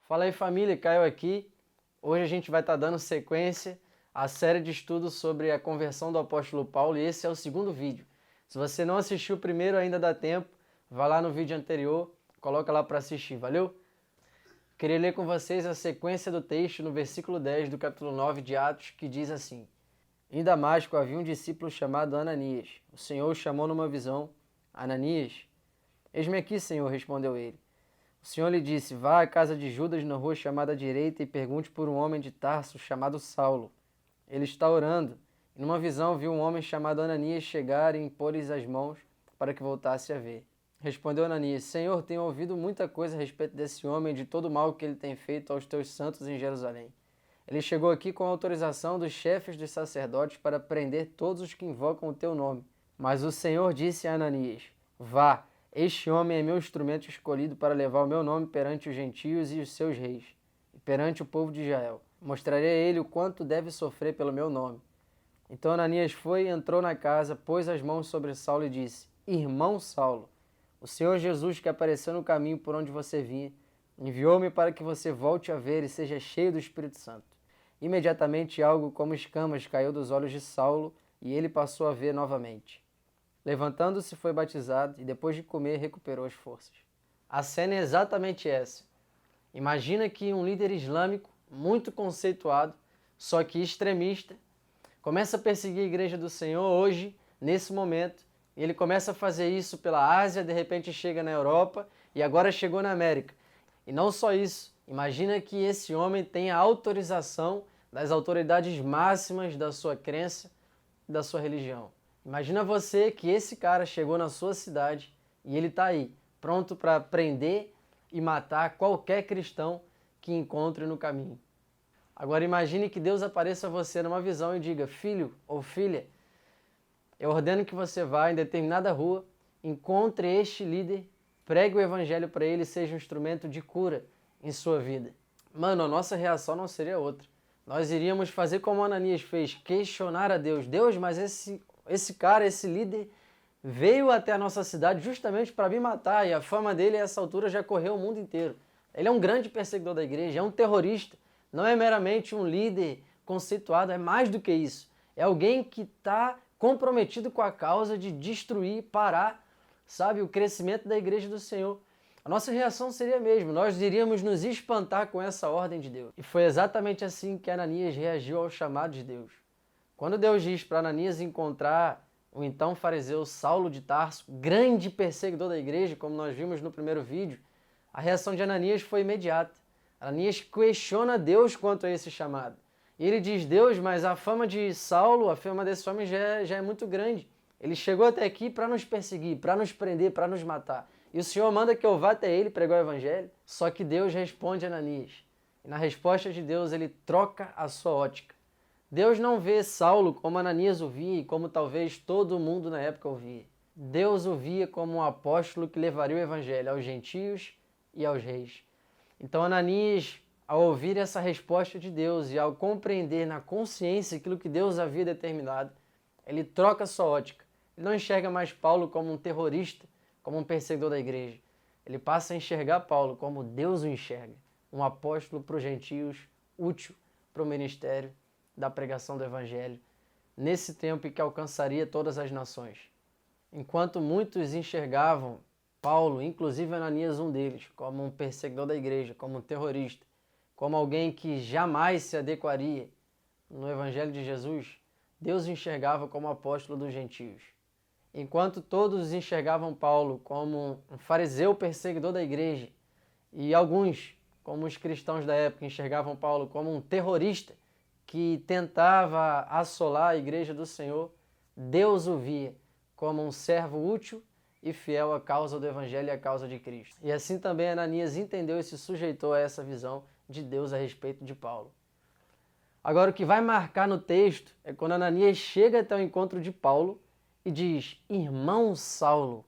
Fala aí família, Caio aqui. Hoje a gente vai estar dando sequência à série de estudos sobre a conversão do apóstolo Paulo e esse é o segundo vídeo. Se você não assistiu o primeiro ainda dá tempo, vai lá no vídeo anterior, coloca lá para assistir, valeu? Queria ler com vocês a sequência do texto no versículo 10 do capítulo 9 de Atos, que diz assim: Em Damasco havia um discípulo chamado Ananias. O Senhor o chamou numa visão. Ananias? Eis-me aqui, Senhor, respondeu ele. O Senhor lhe disse, vá à casa de Judas na rua chamada à direita e pergunte por um homem de Tarso chamado Saulo. Ele está orando. E numa visão viu um homem chamado Ananias chegar e impor-lhes as mãos para que voltasse a ver. Respondeu Ananias, Senhor, tenho ouvido muita coisa a respeito desse homem e de todo o mal que ele tem feito aos teus santos em Jerusalém. Ele chegou aqui com a autorização dos chefes dos sacerdotes para prender todos os que invocam o teu nome. Mas o Senhor disse a Ananias, vá, este homem é meu instrumento escolhido para levar o meu nome perante os gentios e os seus reis, e perante o povo de Israel. Mostrarei a ele o quanto deve sofrer pelo meu nome. Então Ananias foi, entrou na casa, pôs as mãos sobre Saulo e disse, Irmão Saulo, o Senhor Jesus que apareceu no caminho por onde você vinha, enviou-me para que você volte a ver e seja cheio do Espírito Santo. Imediatamente algo como escamas caiu dos olhos de Saulo e ele passou a ver novamente. Levantando-se, foi batizado e depois de comer recuperou as forças. A cena é exatamente essa. Imagina que um líder islâmico, muito conceituado, só que extremista, começa a perseguir a igreja do Senhor hoje, nesse momento, e ele começa a fazer isso pela Ásia, de repente chega na Europa e agora chegou na América. E não só isso, imagina que esse homem tem a autorização das autoridades máximas da sua crença e da sua religião. Imagina você que esse cara chegou na sua cidade e ele está aí, pronto para prender e matar qualquer cristão que encontre no caminho. Agora imagine que Deus apareça a você numa visão e diga, filho ou filha, eu ordeno que você vá em determinada rua, encontre este líder, pregue o evangelho para ele e seja um instrumento de cura em sua vida. Mano, a nossa reação não seria outra. Nós iríamos fazer como Ananias fez, questionar a Deus. Deus, mas esse cara, esse líder, veio até a nossa cidade justamente para me matar e a fama dele a essa altura já correu o mundo inteiro. Ele é um grande perseguidor da igreja, é um terrorista, não é meramente um líder conceituado, é mais do que isso. É alguém que está comprometido com a causa de destruir, parar, sabe, o crescimento da igreja do Senhor. A nossa reação seria a mesma, nós iríamos nos espantar com essa ordem de Deus. E foi exatamente assim que Ananias reagiu ao chamado de Deus. Quando Deus diz para Ananias encontrar o então fariseu Saulo de Tarso, grande perseguidor da igreja, como nós vimos no primeiro vídeo, a reação de Ananias foi imediata. Ananias questiona Deus quanto a esse chamado. E ele diz, Deus, mas a fama de Saulo, a fama desse homem já é muito grande. Ele chegou até aqui para nos perseguir, para nos prender, para nos matar. E o Senhor manda que eu vá até ele pregar o evangelho. Só que Deus responde a Ananias. E na resposta de Deus ele troca a sua ótica. Deus não vê Saulo como Ananias o via e como talvez todo mundo na época o via. Deus o via como um apóstolo que levaria o evangelho aos gentios e aos reis. Então Ananias, ao ouvir essa resposta de Deus e ao compreender na consciência aquilo que Deus havia determinado, ele troca a sua ótica. Ele não enxerga mais Paulo como um terrorista, como um perseguidor da igreja. Ele passa a enxergar Paulo como Deus o enxerga, um apóstolo para os gentios, útil para o ministério da pregação do evangelho, nesse tempo em que alcançaria todas as nações. Enquanto muitos enxergavam Paulo, inclusive Ananias um deles, como um perseguidor da igreja, como um terrorista, como alguém que jamais se adequaria no evangelho de Jesus, Deus o enxergava como apóstolo dos gentios. Enquanto todos enxergavam Paulo como um fariseu perseguidor da igreja, e alguns, como os cristãos da época, enxergavam Paulo como um terrorista que tentava assolar a igreja do Senhor, Deus o via como um servo útil e fiel à causa do evangelho e à causa de Cristo. E assim também Ananias entendeu e se sujeitou a essa visão de Deus a respeito de Paulo. Agora o que vai marcar no texto é quando Ananias chega até o encontro de Paulo e diz, irmão Saulo.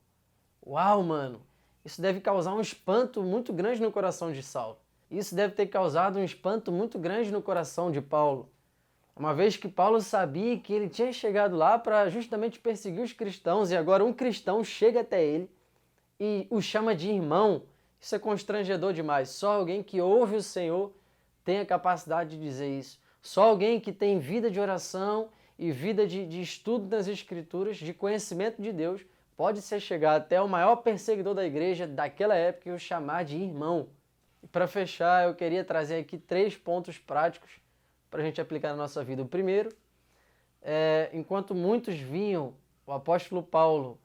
Uau, mano, isso deve causar um espanto muito grande no coração de Saulo. Isso deve ter causado um espanto muito grande no coração de Paulo. Uma vez que Paulo sabia que ele tinha chegado lá para justamente perseguir os cristãos e agora um cristão chega até ele e o chama de irmão, Isso é constrangedor demais. Só alguém que ouve o Senhor tem a capacidade de dizer isso. Só alguém que tem vida de oração e vida de estudo das Escrituras, de conhecimento de Deus, pode ser chegar até o maior perseguidor da igreja daquela época e o chamar de irmão. E para fechar, eu queria trazer aqui 3 pontos práticos para a gente aplicar na nossa vida. O primeiro enquanto muitos viam o apóstolo Paulo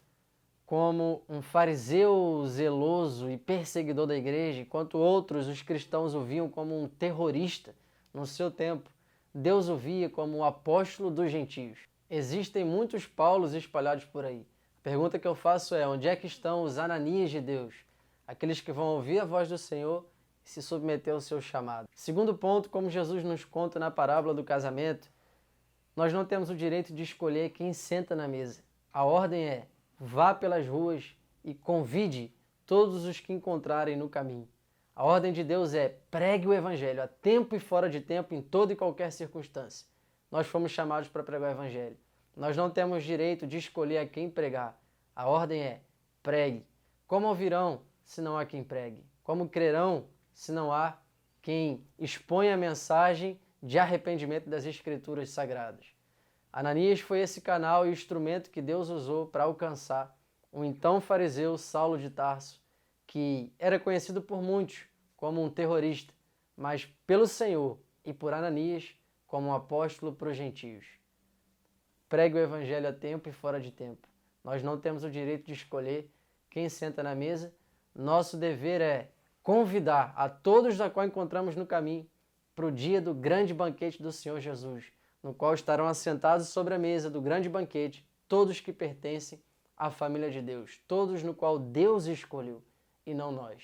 como um fariseu zeloso e perseguidor da igreja, enquanto outros, os cristãos, o viam como um terrorista no seu tempo, Deus o via como o apóstolo dos gentios. Existem muitos Paulos espalhados por aí. A pergunta que eu faço é: onde é que estão os Ananias de Deus? Aqueles que vão ouvir a voz do Senhor e se submeter ao seu chamado. Segundo ponto, como Jesus nos conta na parábola do casamento, nós não temos o direito de escolher quem senta na mesa. A ordem é: vá pelas ruas e convide todos os que encontrarem no caminho. A ordem de Deus é: pregue o evangelho a tempo e fora de tempo, em toda e qualquer circunstância. Nós fomos chamados para pregar o evangelho. Nós não temos direito de escolher a quem pregar. A ordem é: pregue. Como ouvirão se não há quem pregue? Como crerão se não há quem exponha a mensagem de arrependimento das Escrituras Sagradas? Ananias foi esse canal e o instrumento que Deus usou para alcançar o então fariseu Saulo de Tarso, que era conhecido por muitos como um terrorista, mas pelo Senhor e por Ananias como um apóstolo para os gentios. Pregue o evangelho a tempo e fora de tempo. Nós não temos o direito de escolher quem senta na mesa. Nosso dever é convidar a todos da qual encontramos no caminho para o dia do grande banquete do Senhor Jesus, no qual estarão assentados sobre a mesa do grande banquete todos que pertencem à família de Deus, todos no qual Deus escolheu e não nós.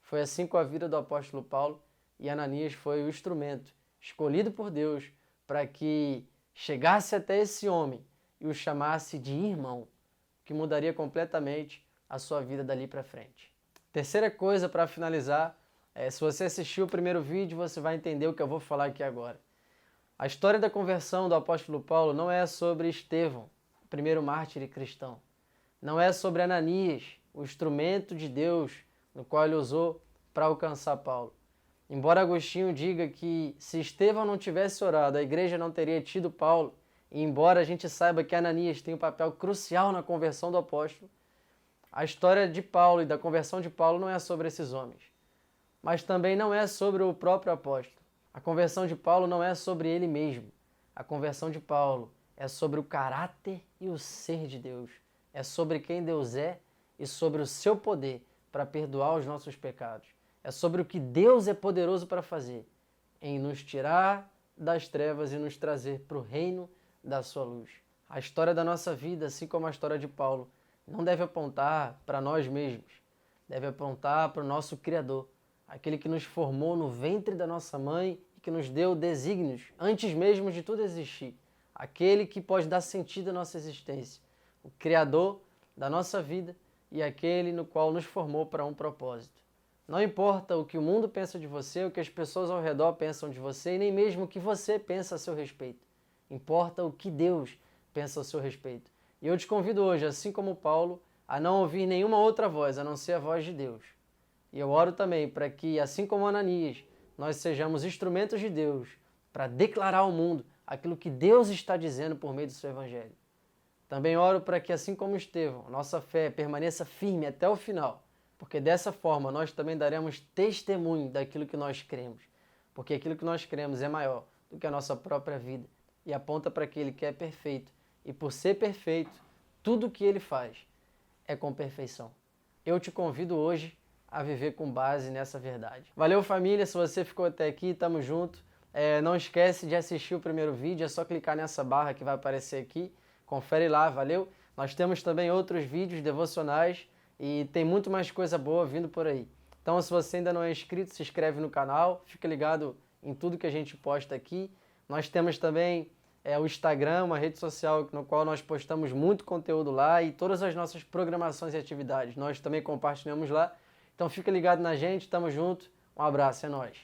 Foi assim com a vida do apóstolo Paulo, e Ananias foi o instrumento escolhido por Deus para que chegasse até esse homem e o chamasse de irmão, que mudaria completamente a sua vida dali para frente. Terceira coisa para finalizar, se você assistiu o primeiro vídeo, você vai entender o que eu vou falar aqui agora. A história da conversão do apóstolo Paulo não é sobre Estevão, o primeiro mártir cristão. Não é sobre Ananias, o instrumento de Deus no qual ele usou para alcançar Paulo. Embora Agostinho diga que se Estevão não tivesse orado, a igreja não teria tido Paulo, e embora a gente saiba que Ananias tem um papel crucial na conversão do apóstolo, a história de Paulo e da conversão de Paulo não é sobre esses homens, mas também não é sobre o próprio apóstolo. A conversão de Paulo não é sobre ele mesmo. A conversão de Paulo é sobre o caráter e o ser de Deus. É sobre quem Deus é e sobre o seu poder para perdoar os nossos pecados. É sobre o que Deus é poderoso para fazer, em nos tirar das trevas e nos trazer para o reino da sua luz. A história da nossa vida, assim como a história de Paulo, não deve apontar para nós mesmos, deve apontar para o nosso Criador, aquele que nos formou no ventre da nossa mãe e que nos deu desígnios antes mesmo de tudo existir, aquele que pode dar sentido à nossa existência, o Criador da nossa vida e aquele no qual nos formou para um propósito. Não importa o que o mundo pensa de você, o que as pessoas ao redor pensam de você e nem mesmo o que você pensa a seu respeito. Importa o que Deus pensa a seu respeito. E eu te convido hoje, assim como Paulo, a não ouvir nenhuma outra voz, a não ser a voz de Deus. E eu oro também para que, assim como Ananias, nós sejamos instrumentos de Deus para declarar ao mundo aquilo que Deus está dizendo por meio do seu evangelho. Também oro para que, assim como Estevão, nossa fé permaneça firme até o final, porque dessa forma nós também daremos testemunho daquilo que nós cremos, porque aquilo que nós cremos é maior do que a nossa própria vida e aponta para aquele que é perfeito, e por ser perfeito, tudo o que ele faz é com perfeição. Eu te convido hoje a viver com base nessa verdade. Valeu, família, se você ficou até aqui, tamo junto. Não esquece de assistir o primeiro vídeo, é só clicar nessa barra que vai aparecer aqui, confere lá, valeu? Nós temos também outros vídeos devocionais e tem muito mais coisa boa vindo por aí. Então, se você ainda não é inscrito, se inscreve no canal, fica ligado em tudo que a gente posta aqui. Nós temos também o Instagram, uma rede social no qual nós postamos muito conteúdo lá e todas as nossas programações e atividades nós também compartilhamos lá. Então fica ligado na gente, tamo junto, um abraço, é nóis.